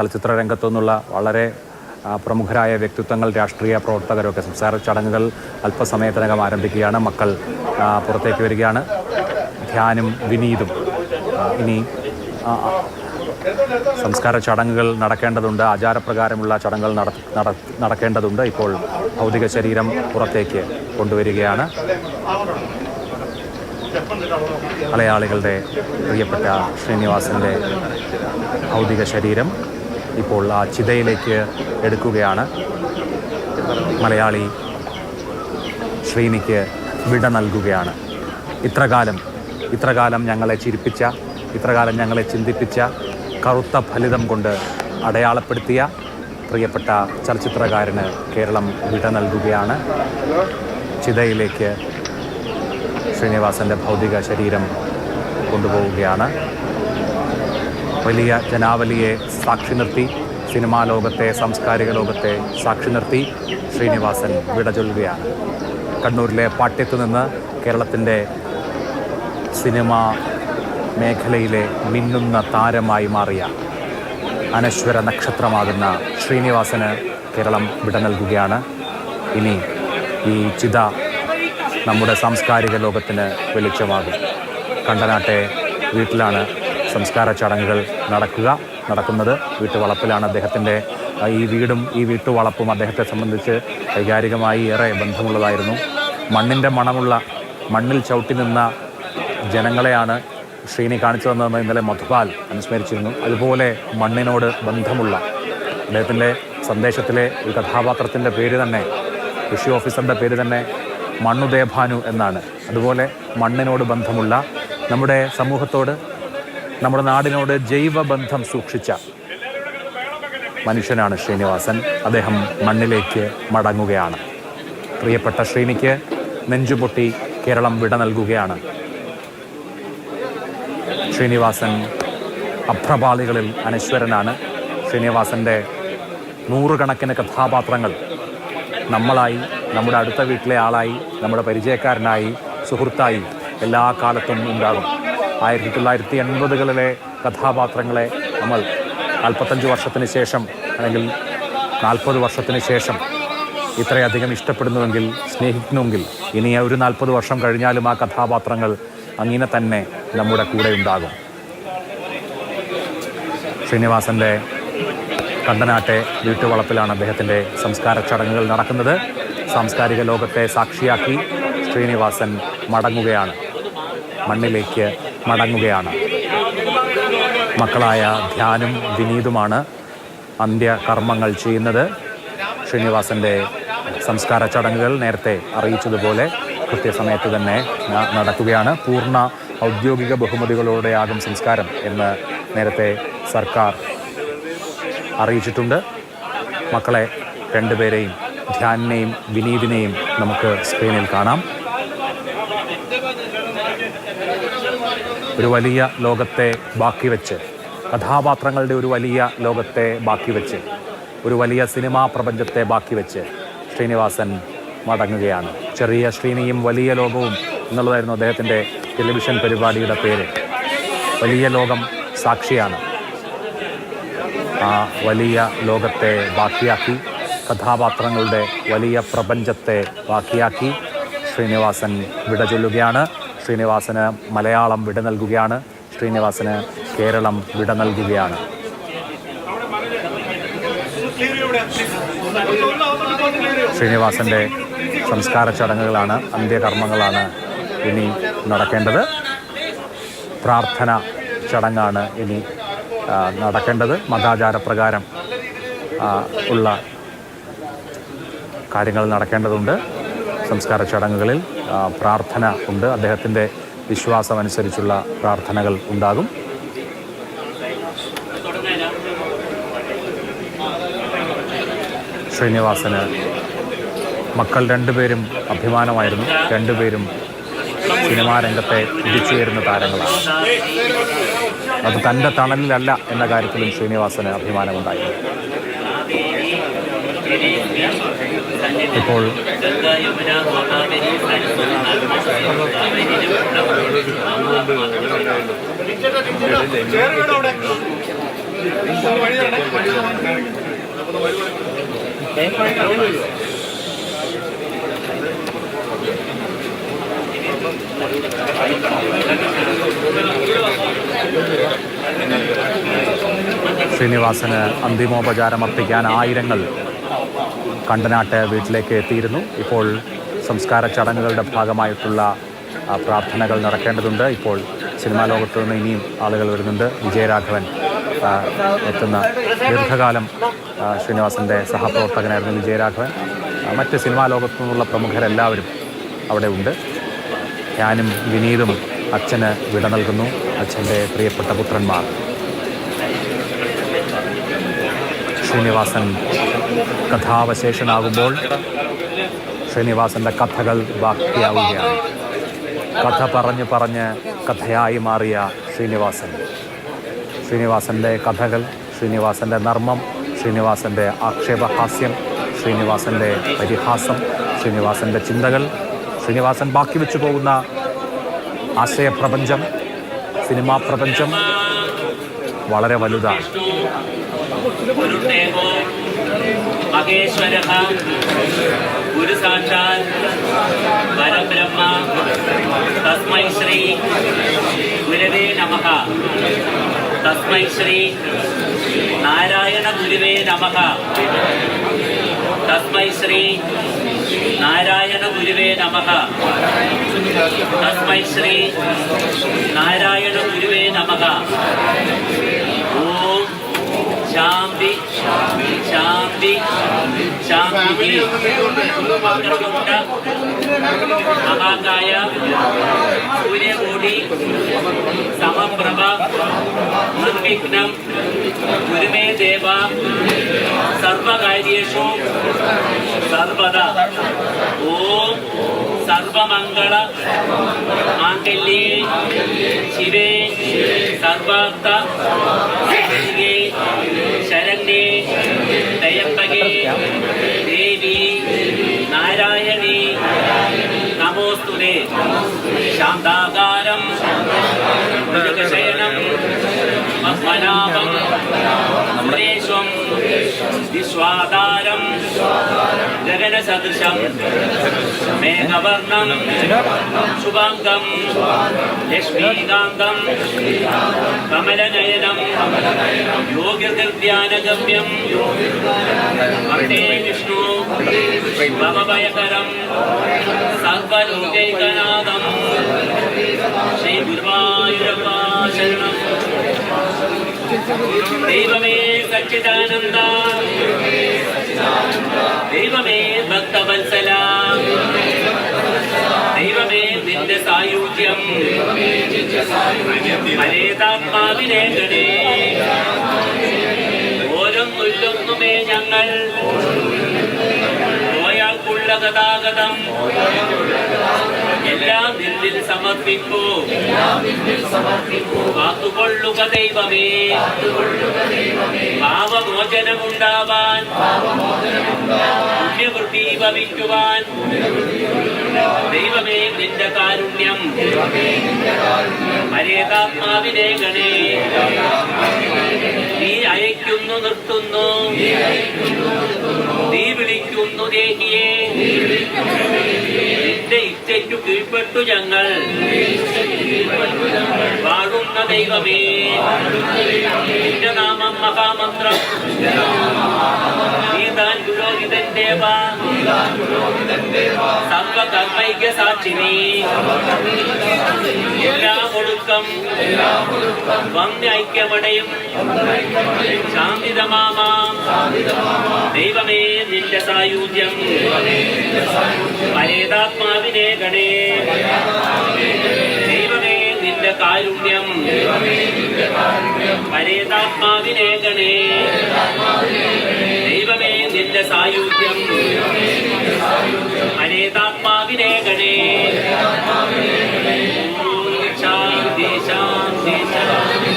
ചലച്ചിത്ര രംഗത്തു നിന്നുള്ള വളരെ പ്രമുഖരായ വ്യക്തിത്വങ്ങൾ, രാഷ്ട്രീയ പ്രവർത്തകരൊക്കെ സംസ്കാര ചടങ്ങുകൾ അല്പസമയത്തിനകം ആരംഭിക്കുകയാണ്. മക്കൾ പുറത്തേക്ക് വരികയാണ്. ധ്യാനും വിനീതും ഇനി സംസ്കാര ചടങ്ങുകൾ നടക്കേണ്ടതുണ്ട്. ആചാരപ്രകാരമുള്ള ചടങ്ങുകൾ നടക്കേണ്ടതുണ്ട്. ഇപ്പോൾ ഭൗതിക ശരീരം പുറത്തേക്ക് കൊണ്ടുവരികയാണ്. മലയാളികളുടെ പ്രിയപ്പെട്ട ശ്രീനിവാസൻ്റെ ഭൗതിക ശരീരം ഇപ്പോൾ ആ ചിതയിലേക്ക് എടുക്കുകയാണ്. മലയാളി ശ്രീനിക്ക് വിട നൽകുകയാണ്. ഇത്രകാലം ഞങ്ങളെ ചിരിപ്പിച്ച, ഇത്രകാലം ഞങ്ങളെ ചിന്തിപ്പിച്ച, കറുത്ത ഫലിതം കൊണ്ട് അടയാളപ്പെടുത്തിയ പ്രിയപ്പെട്ട ചലച്ചിത്രകാരന് കേരളം വിട നൽകുകയാണ്. ചിതയിലേക്ക് ശ്രീനിവാസൻ്റെ ഭൗതിക ശരീരം കൊണ്ടുപോവുകയാണ്. വലിയ ജനാവലിയെ സാക്ഷി നിർത്തി, സിനിമാ ലോകത്തെ, സാംസ്കാരിക ലോകത്തെ സാക്ഷി നിർത്തി ശ്രീനിവാസൻ വിട ചൊല്ലുകയാണ്. കണ്ണൂരിലെ പാട്യത്തു നിന്ന് കേരളത്തിൻ്റെ സിനിമാ മേഖലയിലെ മിന്നുന്ന താരമായി മാറിയ അനശ്വര നക്ഷത്രമാകുന്ന ശ്രീനിവാസന് കേരളം വിട നൽകുകയാണ്. ഇനി ഈ ചിത നമ്മുടെ സാംസ്കാരിക ലോകത്തിന് വെളിച്ചമാകും. കണ്ടനാട്ടെ വീട്ടിലാണ് സംസ്കാര ചടങ്ങുകൾ നടക്കുന്നത്. വീട്ടുവളപ്പിലാണ്. അദ്ദേഹത്തിൻ്റെ ഈ വീടും ഈ വീട്ടുവളപ്പും അദ്ദേഹത്തെ സംബന്ധിച്ച് വൈകാരികമായി ഏറെ ബന്ധമുള്ളതായിരുന്നു. മണ്ണിൻ്റെ മണമുള്ള, മണ്ണിൽ ചവിട്ടി നിന്ന ജനങ്ങളെയാണ് ശ്രീനി കാണിച്ചു തന്നതെന്ന് ഇന്നലെ മധുപാൽ അനുസ്മരിച്ചിരുന്നു. അതുപോലെ മണ്ണിനോട് ബന്ധമുള്ള അദ്ദേഹത്തിൻ്റെ സന്ദേശത്തിലെ ഒരു കഥാപാത്രത്തിൻ്റെ പേര് തന്നെ, കൃഷി ഓഫീസറുടെ പേര് തന്നെ മണ്ണുദേഭാനു എന്നാണ്. അതുപോലെ മണ്ണിനോട് ബന്ധമുള്ള, നമ്മുടെ സമൂഹത്തോട്, നമ്മുടെ നാടിനോട് ജൈവബന്ധം സൂക്ഷിച്ച മനുഷ്യനാണ് ശ്രീനിവാസൻ. അദ്ദേഹം മണ്ണിലേക്ക് മടങ്ങുകയാണ്. പ്രിയപ്പെട്ട ശ്രീനിക്ക് നെഞ്ചുപൊട്ടി കേരളം വിട നൽകുകയാണ്. ശ്രീനിവാസൻ അപ്രപാളികളിൽ അനശ്വരനാണ്. ശ്രീനിവാസൻ്റെ നൂറുകണക്കിന് കഥാപാത്രങ്ങൾ നമ്മളായി, നമ്മുടെ അടുത്ത വീട്ടിലെ ആളായി, നമ്മുടെ പരിചയക്കാരനായി, സുഹൃത്തായി എല്ലാ കാലത്തും ഉണ്ടാകും. 1980കളിലെ കഥാപാത്രങ്ങളെ നമ്മൾ 45 വർഷത്തിന് ശേഷം അല്ലെങ്കിൽ 40 വർഷത്തിന് ശേഷം ഇത്രയധികം ഇഷ്ടപ്പെടുന്നുവെങ്കിൽ, സ്നേഹിക്കുന്നുവെങ്കിൽ, ഇനി ഒരു 40 വർഷം കഴിഞ്ഞാലും ആ കഥാപാത്രങ്ങൾ അങ്ങനെ തന്നെ നമ്മുടെ കൂടെ ഉണ്ടാകും. ശ്രീനിവാസൻ്റെ കണ്ടനാട്ടെ വീട്ടുവളപ്പിലാണ് അദ്ദേഹത്തിൻ്റെ സംസ്കാര ചടങ്ങുകൾ നടക്കുന്നത്. സാംസ്കാരിക ലോകത്തെ സാക്ഷിയാക്കി ശ്രീനിവാസൻ മടങ്ങുകയാണ്, മണ്ണിലേക്ക് മടങ്ങുകയാണ്. മക്കളായ ധ്യാനും വിനീതുമാണ് അന്ത്യകർമ്മങ്ങൾ ചെയ്യുന്നത്. ശ്രീനിവാസൻ്റെ സംസ്കാര ചടങ്ങുകൾ നേരത്തെ അറിയിച്ചതുപോലെ കൃത്യസമയത്ത് തന്നെ നടക്കുകയാണ്. പൂർണ്ണ ഔദ്യോഗിക ബഹുമതികളോടെയാകും സംസ്കാരം എന്ന് നേരത്തെ സർക്കാർ അറിയിച്ചിട്ടുണ്ട്. മക്കളെ രണ്ടുപേരെയും, ധ്യാനിനെയും വിനീതിനെയും നമുക്ക് സ്ക്രീനിൽ കാണാം. ഒരു വലിയ ലോകത്തെ ബാക്കി വെച്ച്, കഥാപാത്രങ്ങളുടെ ഒരു വലിയ ലോകത്തെ ബാക്കി വെച്ച്, ഒരു വലിയ സിനിമാ പ്രപഞ്ചത്തെ ബാക്കി വെച്ച് ശ്രീനിവാസൻ മടങ്ങുകയാണ്. ചെറിയ ശ്രീനിയും വലിയ ലോകവും എന്നുള്ളതായിരുന്നു അദ്ദേഹത്തിൻ്റെ ടെലിവിഷൻ പരിപാടിയുടെ പേര്. വലിയ ലോകം സാക്ഷിയാണ്. ആ വലിയ ലോകത്തെ ബാക്കിയാക്കി, കഥാപാത്രങ്ങളുടെ വലിയ പ്രപഞ്ചത്തെ ബാക്കിയാക്കി ശ്രീനിവാസൻ വിട ചൊല്ലുകയാണ്. ശ്രീനിവാസന് മലയാളം വിട നൽകുകയാണ്. ശ്രീനിവാസന് കേരളം വിട നൽകുകയാണ്. ശ്രീനിവാസൻ്റെ സംസ്കാര ചടങ്ങുകളാണ്, അന്ത്യകർമ്മങ്ങളാണ് ഇനി നടക്കേണ്ടത്. പ്രാർത്ഥന ചടങ്ങാണ് ഇനി നടക്കേണ്ടത്. മതാചാരപ്രകാരം ഉള്ള കാര്യങ്ങൾ നടക്കേണ്ടതുണ്ട്. സംസ്കാര ചടങ്ങുകളിൽ പ്രാർത്ഥന ഉണ്ട്. അദ്ദേഹത്തിൻ്റെ വിശ്വാസമനുസരിച്ചുള്ള പ്രാർത്ഥനകൾ ഉണ്ടാകും. ശ്രീനിവാസന് മക്കൾ രണ്ടുപേരും അഭിമാനമായിരുന്നു. രണ്ടുപേരും സിനിമാ രംഗത്തെ തിരിച്ചുയരുന്ന താരങ്ങളാണ്. അത് തൻ്റെ തണലിലല്ല എന്ന കാര്യത്തിലും ശ്രീനിവാസന് അഭിമാനമുണ്ടായിരുന്നു. ഇപ്പോൾ ശ്രീനിവാസന് അന്തിമോപചാരമർപ്പിക്കാൻ ആയിരങ്ങൾ കണ്ടനാട്ട് വീട്ടിലേക്ക് എത്തിയിരുന്നു. ഇപ്പോൾ സംസ്കാര ചടങ്ങുകളുടെ ഭാഗമായിട്ടുള്ള പ്രാർത്ഥനകൾ നടക്കേണ്ടതുണ്ട്. ഇപ്പോൾ സിനിമാ ലോകത്ത് നിന്ന് ഇനിയും ആളുകൾ വരുന്നുണ്ട്. വിജയരാഘവൻ എത്തുന്ന ദീർഘകാലം ശ്രീനിവാസൻ്റെ സഹപ്രവർത്തകനായിരുന്നു വിജയരാഘവൻ. മറ്റ് സിനിമാ ലോകത്തു നിന്നുള്ള പ്രമുഖരെല്ലാവരും അവിടെ ഉണ്ട്. ഞാനും വിനീതും അച്ഛന് വിട നൽകുന്നു. അച്ഛൻ്റെ പ്രിയപ്പെട്ട പുത്രന്മാർ. ശ്രീനിവാസൻ കഥാവശേഷനാകുമ്പോൾ ശ്രീനിവാസൻ്റെ കഥകൾ ബാക്കിയാവുകയാണ്. കഥ പറഞ്ഞ് പറഞ്ഞ് കഥയായി മാറിയ ശ്രീനിവാസൻ്റെ കഥകൾ, ശ്രീനിവാസൻ്റെ നർമ്മം, ശ്രീനിവാസൻ്റെ ആക്ഷേപഹാസ്യം, ശ്രീനിവാസൻ്റെ പരിഹാസം, ശ്രീനിവാസൻ്റെ ചിന്തകൾ, ശ്രീനിവാസൻ ബാക്കി വെച്ചു പോകുന്ന ആശയപ്രപഞ്ചം, സിനിമാ പ്രപഞ്ചം വളരെ വലുതാണ്. മഹേശ്വര ഗുരു സാക്ഷാൽ പരബ്രഹ്മ തസ്മൈ ശ്രീ ഗുരവേ നമഃ. തസ്മൈ ശ്രീ നാരായണ ഗുരുവേ നമഃ. തസ്മൈ ശ്രീ നാരായണ ഗുരുവേ നമഃ. തസ്മൈ ശ്രീ നാരായണ ഗുരുവേ നമഃ. ഓം ശാന്തി ശാന്തി ശാന്തി. മഹാകായ സൂര്യകോടി സമപ്രഭ നിർവിഘ്നം ഗുരുമേ ദേവ സർവകാര്യേഷു സർവദാ. ഓം സർവമംഗള മാംഗല്യേ ശിവേ സർവാർത്ഥ സാധികേ ശരണ്യേ ത്രയംബകേ ദേവി നാരായണീ നമോസ്തുതേ. ശാന്താകാരം ഭുജഗശയനം പദ്മനാഭം സുരേശ്വം വിശ്വാധാരം ഗഗനസദൃശം മേഘവർണം ശുഭാംഗം ലക്ഷ്മീകാന്തം കമലനയനം യോഗ്യഗമ്യം വന്ദേ വിഷ്ണു ഭവഭയകരം സർവലോകൈകനാഥം ശ്രീ ഗുരുവായൂരപ്പ ശരണം. ദൈവമേ സച്ചിദാനന്ദ, ദൈവമേ ഭക്തവത്സല, ദൈവമേ നിന്റെ സായുജ്യം പരേതാത്മാവിനെ ഗണേ. ഓരോന്നൊല്ലൊന്നുമേ ഞങ്ങൾ പോയാൾക്കുള്ള ഗതാഗതം എല്ലാം നിന്നിൽ സമർപ്പിക്കൂ. കാത്തുകൊള്ളുക ദൈവമേ, പാപമോചനമുണ്ടാവാൻ പുണ്യവൃത്തി ഭവിക്കുവാൻ ദൈവമേ നിന്റെ കാരുണ്യം പരേതാത്മാവിനെ ഗണേ. നീ അയക്കുന്നു നിർത്തുന്നു, നീ വിളിക്കുന്നു ദേഹിയെ. നിന്റെ ഇച്ഛയ്ക്കു കീഴ്പ്പെട്ടു ഞങ്ങൾ വാഴുന്ന ദൈവമേ. നിന്റെ നാമം മഹാമന്ത്രം, നീ താൻ പുരോഹിതൻ ദേവ, സർവകർമ്മൈക്യ സാക്ഷിനി. എല്ലാം ഒടുക്കം വന്യ ഐക്യമടയും ശാന്തിതമാമാം ദൈവമേ നിന്റെ സായുജ്യം പരേതാത്മാവിനെ ഗണേ. ദൈവമേ നിന്റെ കാരുണ്യം പരേതാത്മാവിനെ ഗണേ. ദൈവമേ നിന്റെ സായുജ്യം പരേതാത്മാവിനെ ഗണേ. ശാന്തി ശാന്തി ശാന്തി.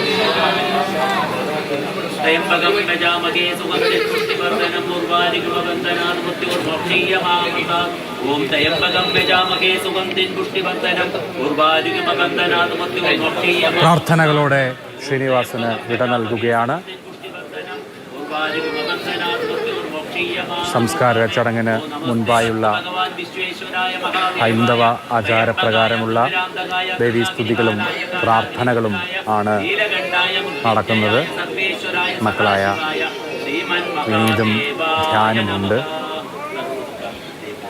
ത്രയംബകം പ്രജാമഹേ സുഗന്ധിം പുഷ്ടിവർദ്ധനം ഉർവാരുകവന്ദനാത് മൃത്യുർമോക്ഷീയമാമൃതാത്. ഓം ത്രയംബകം പ്രജാമഹേ സുഗന്ധിം പുഷ്ടിവർദ്ധനം ഉർവാരുകവന്ദനാത് മൃത്യുർമോക്ഷീയമാമൃതാത്. പ്രാർത്ഥനകളോടെ ശ്രീനിവാസന് വിട നൽകുകയാണ്. സംസ്കാര ചടങ്ങിന് മുൻപായുള്ള ഹൈന്ദവ ആചാരപ്രകാരമുള്ള ദേവീസ്തുതികളും പ്രാർത്ഥനകളും ആണ് നടക്കുന്നത്. മക്കളായ വിനീതും ധ്യാനുമുണ്ട്.